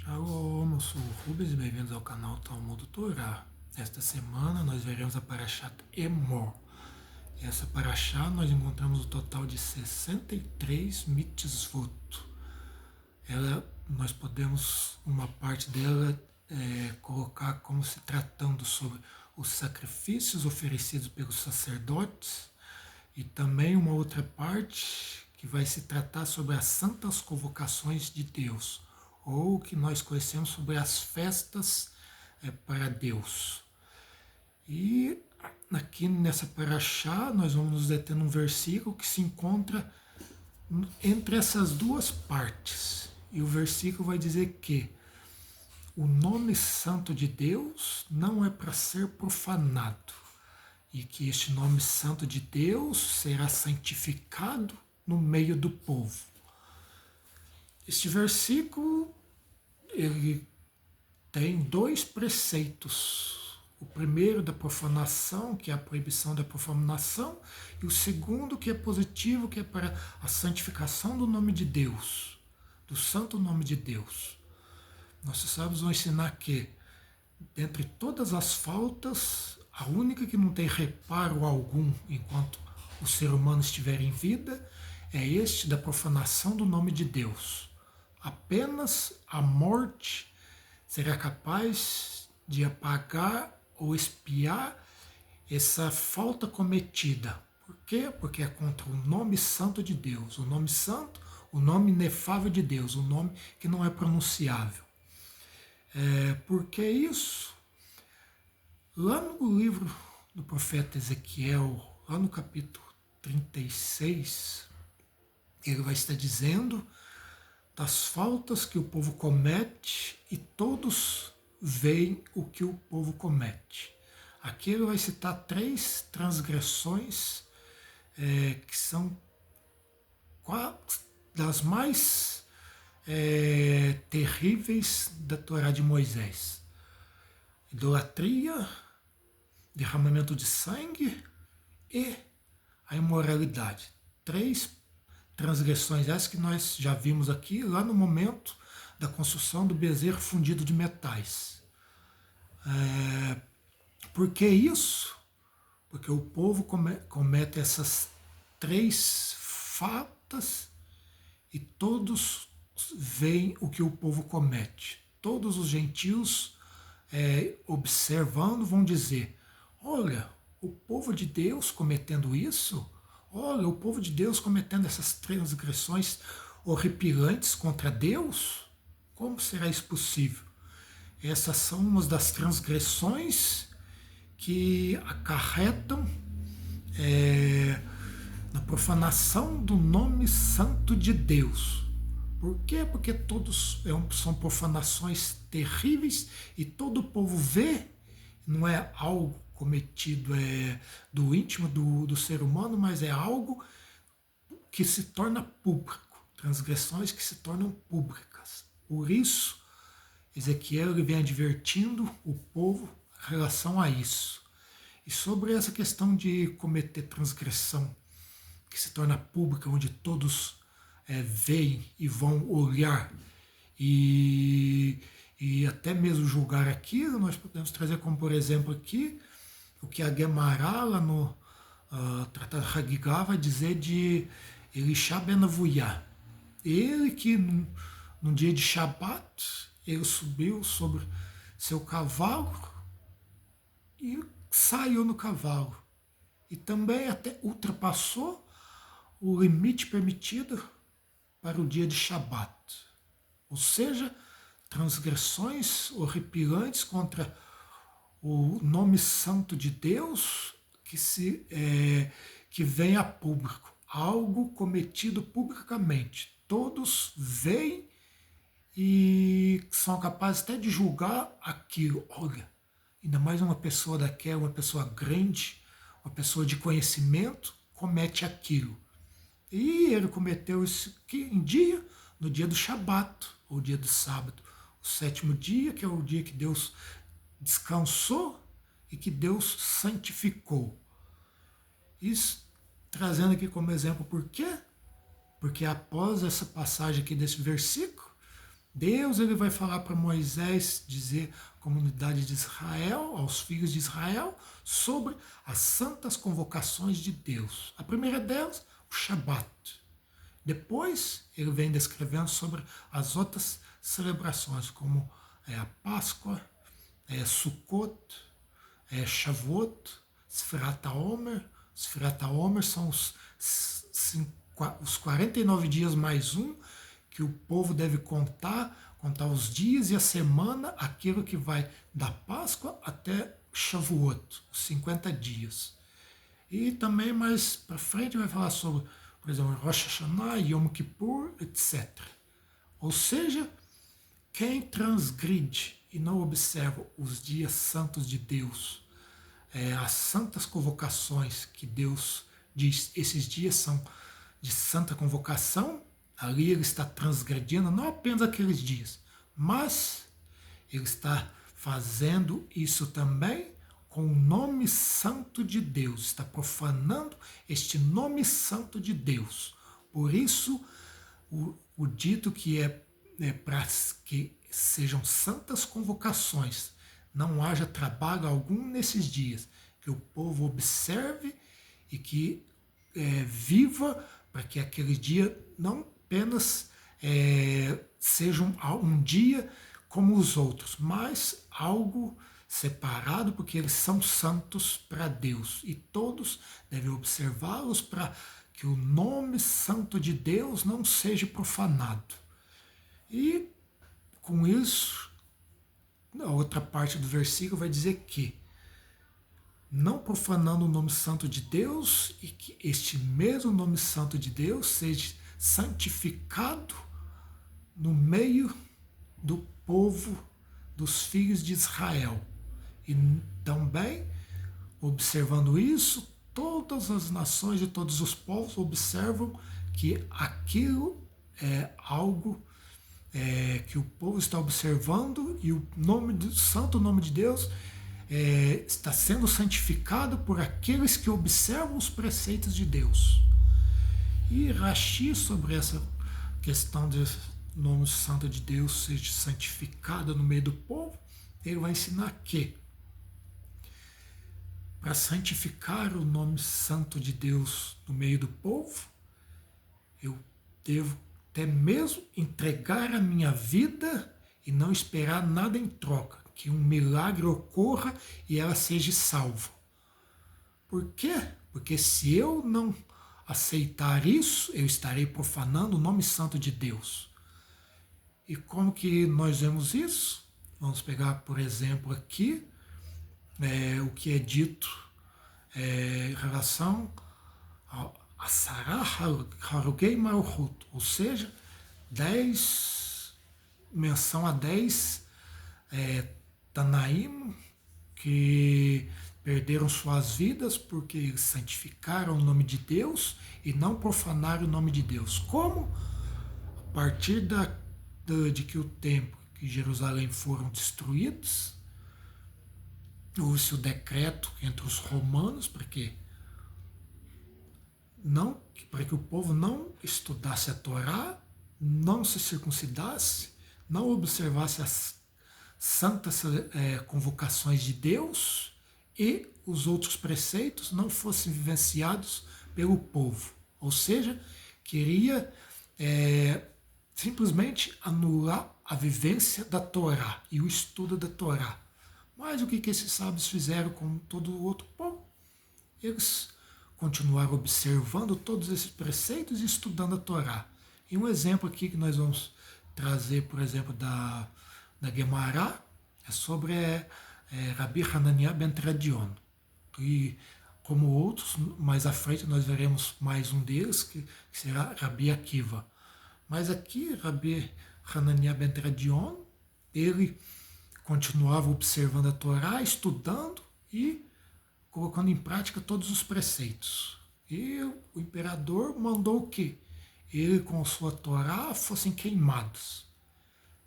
Shalom, eu sou o Rubens e bem-vindos ao canal Talmud Torá. Esta semana nós veremos a Parashat Emor. E essa Parashá nós encontramos o total de 63 mitzvot. Nós podemos, uma parte dela, colocar como se tratando sobre os sacrifícios oferecidos pelos sacerdotes e também uma outra parte que vai se tratar sobre as santas convocações de Deus, ou o que nós conhecemos sobre as festas para Deus. E aqui nessa paraxá nós vamos nos deter num versículo que se encontra entre essas duas partes. E o versículo vai dizer que o nome santo de Deus não é para ser profanado, e que este nome santo de Deus será santificado no meio do povo. Este versículo ele tem dois preceitos. O primeiro da profanação, que é a proibição da profanação, e o segundo que é positivo, que é para a santificação do nome de Deus, do santo nome de Deus. Nossos sábios vão ensinar que, dentre todas as faltas, a única que não tem reparo algum enquanto o ser humano estiver em vida é este da profanação do nome de Deus. Apenas a morte será capaz de apagar ou expiar essa falta cometida. Por quê? Porque é contra o nome santo de Deus. O nome santo, o nome inefável de Deus, o nome que não é pronunciável. Por que isso? Lá no livro do profeta Ezequiel, lá no capítulo 36, ele vai estar dizendo das faltas que o povo comete e todos veem o que o povo comete. Aqui ele vai citar 3 transgressões que são das mais terríveis da Torá de Moisés. Idolatria, derramamento de sangue e a imoralidade. 3 transgressões essas que nós já vimos aqui lá no momento da construção do bezerro fundido de metais. Por que isso? Porque o povo comete essas 3 faltas e todos veem o que o povo comete. Todos os gentios observando vão dizer: olha, o povo de Deus cometendo isso, olha, o povo de Deus cometendo essas transgressões horripilantes contra Deus, como será isso possível? Essas são umas das transgressões que acarretam na profanação do nome santo de Deus. Por quê? Porque todos são profanações terríveis e todo o povo vê, não é algo cometido do íntimo do ser humano, mas é algo que se torna público, transgressões que se tornam públicas. Por isso, Ezequiel ele vem advertindo o povo em relação a isso. E sobre essa questão de cometer transgressão que se torna pública, onde todos veem e vão olhar e até mesmo julgar aquilo, nós podemos trazer como, por exemplo, aqui, o que a Guemará, lá no Tratado Hagigá, vai dizer de Elisha ben Avuyá. Ele que, num dia de Shabat, ele subiu sobre seu cavalo e saiu no cavalo. E também até ultrapassou o limite permitido para o dia de Shabat. Ou seja, transgressões horripilantes contra o nome santo de Deus que vem a público. Algo cometido publicamente. Todos veem e são capazes até de julgar aquilo. Olha, ainda mais uma pessoa daquela, uma pessoa grande, uma pessoa de conhecimento, comete aquilo. E ele cometeu isso no dia do Shabat, ou dia do sábado. O 7º dia, que é o dia que Deus descansou e que Deus santificou. Isso trazendo aqui como exemplo por quê? Porque após essa passagem aqui desse versículo, Deus ele vai falar para Moisés, dizer à comunidade de Israel, aos filhos de Israel, sobre as santas convocações de Deus. A primeira delas, o Shabat. Depois, ele vem descrevendo sobre as outras celebrações, como a Páscoa, Sukkot, Shavuot, Sfirat HaOmer. Sfirat HaOmer são os 49 dias mais um, que o povo deve contar os dias e a semana, aquilo que vai da Páscoa até Shavuot, os 50 dias. E também mais para frente vai falar sobre, por exemplo, Rosh Hashanah, Yom Kippur, etc. Ou seja, quem transgride e não observa os dias santos de Deus, as santas convocações que Deus diz, esses dias são de santa convocação, ali ele está transgredindo não apenas aqueles dias, mas ele está fazendo isso também com o nome santo de Deus, está profanando este nome santo de Deus. Por isso, o dito que é para que sejam santas convocações, não haja trabalho algum nesses dias, que o povo observe e que viva para que aquele dia não apenas seja um dia como os outros, mas algo separado, porque eles são santos para Deus e todos devem observá-los para que o nome santo de Deus não seja profanado. E com isso, a outra parte do versículo vai dizer que não profanando o nome santo de Deus, e que este mesmo nome santo de Deus seja santificado no meio do povo dos filhos de Israel. E também, observando isso, todas as nações e todos os povos observam que aquilo é algo que o povo está observando, e o santo nome de Deus está sendo santificado por aqueles que observam os preceitos de Deus. E Rashi, sobre essa questão de nome santo de Deus seja santificado no meio do povo, ele vai ensinar que para santificar o nome santo de Deus no meio do povo, eu devo até mesmo entregar a minha vida e não esperar nada em troca, que um milagre ocorra e ela seja salva. Por quê? Porque se eu não aceitar isso, eu estarei profanando o nome santo de Deus. E como que nós vemos isso? Vamos pegar, por exemplo, aqui o que é dito em relação a Sarah Harugei Malchut, ou seja, 10, menção a 10 Tanaim que perderam suas vidas porque eles santificaram o nome de Deus e não profanaram o nome de Deus. Como? A partir de que o templo e Jerusalém foram destruídos, houve-se o decreto entre os romanos para que o povo não estudasse a Torá, não se circuncidasse, não observasse as santas convocações de Deus e os outros preceitos não fossem vivenciados pelo povo. Ou seja, queria simplesmente anular a vivência da Torá e o estudo da Torá. Mas o que esses sábios fizeram com todo o outro povo? Eles continuaram observando todos esses preceitos e estudando a Torá. E um exemplo aqui que nós vamos trazer, por exemplo, da Guemará, é sobre Rabi Hananiah ben Tradion. E como outros, mais à frente nós veremos mais um deles, que será Rabi Akiva. Mas aqui, Rabi Hananiah ben Tradion, ele continuava observando a Torá, estudando e colocando em prática todos os preceitos. E o imperador mandou que ele com sua Torá fossem queimados.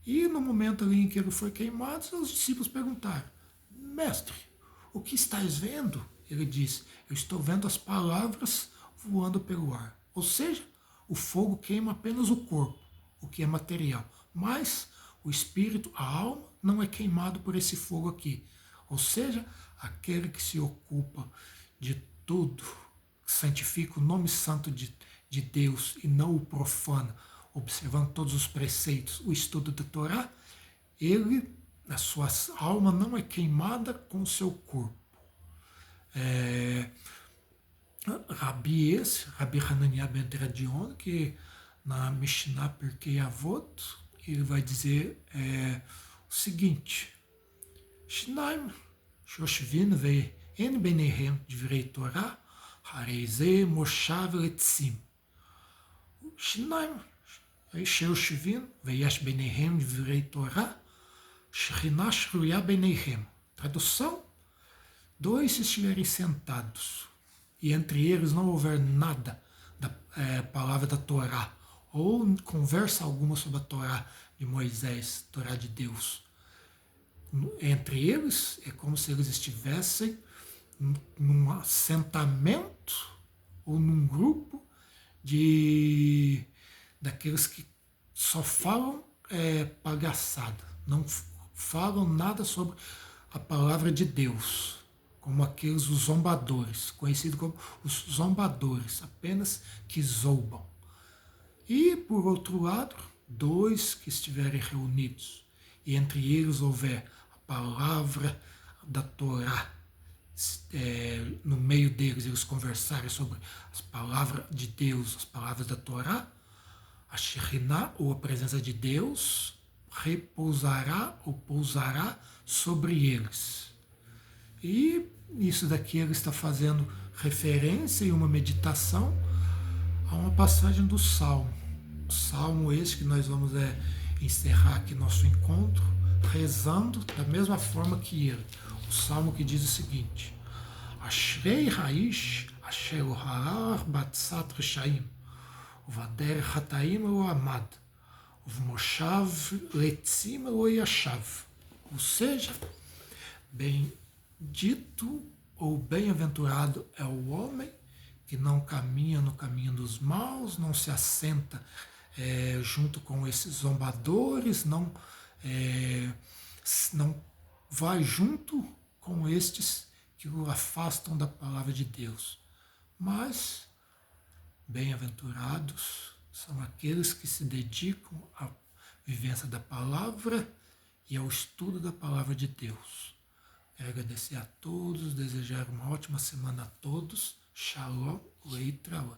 E no momento ali em que ele foi queimado, os discípulos perguntaram: Mestre, o que estás vendo? Ele disse: eu estou vendo as palavras voando pelo ar. Ou seja, o fogo queima apenas o corpo, o que é material. Mas O espírito, a alma, não é queimado por esse fogo aqui. Ou seja, aquele que se ocupa de tudo, santifica o nome santo de Deus e não o profana, observando todos os preceitos, o estudo da Torá, ele, a sua alma não é queimada com o seu corpo. Rabi Hanania ben Teradion, que na Mishnah Pirkei Avot, ele vai dizer o seguinte: Shnaim, Shoshvin ve'en benehem divrei Torah, hareize moshav letzim. Shnaim, Shoshvin ve'yesh benehem divrei Torah, Shekhinah shruya benehem. Tradução: dois se estiverem sentados e entre eles não houver nada da palavra da Torá, ou conversa alguma sobre a Torá de Moisés, Torá de Deus, entre eles é como se eles estivessem num assentamento ou num grupo daqueles que só falam palhaçada, não falam nada sobre a palavra de Deus, como aqueles os zombadores, conhecidos como os zombadores, apenas que zombam. E, por outro lado, dois que estiverem reunidos, e entre eles houver a palavra da Torá, no meio deles eles conversarem sobre as palavras de Deus, as palavras da Torá, a Shekhinah, ou a presença de Deus, repousará ou pousará sobre eles. E isso daqui ele está fazendo referência e uma meditação a uma passagem do Salmo. O Salmo esse que nós vamos encerrar aqui nosso encontro, rezando da mesma forma que ele. O Salmo que diz o seguinte: Ashrei Haish Asher Oharar Batzat Reshaim Uvader Hataim Lo Amad Uvmoshav Letzim Lo Yashav. Ou seja, bendito ou bem-aventurado é o homem que não caminha no caminho dos maus, não se assenta junto com esses zombadores, não vai junto com estes que o afastam da palavra de Deus. Mas bem-aventurados são aqueles que se dedicam à vivência da palavra e ao estudo da palavra de Deus. Quero agradecer a todos, desejar uma ótima semana a todos. Shalom, Leitraot.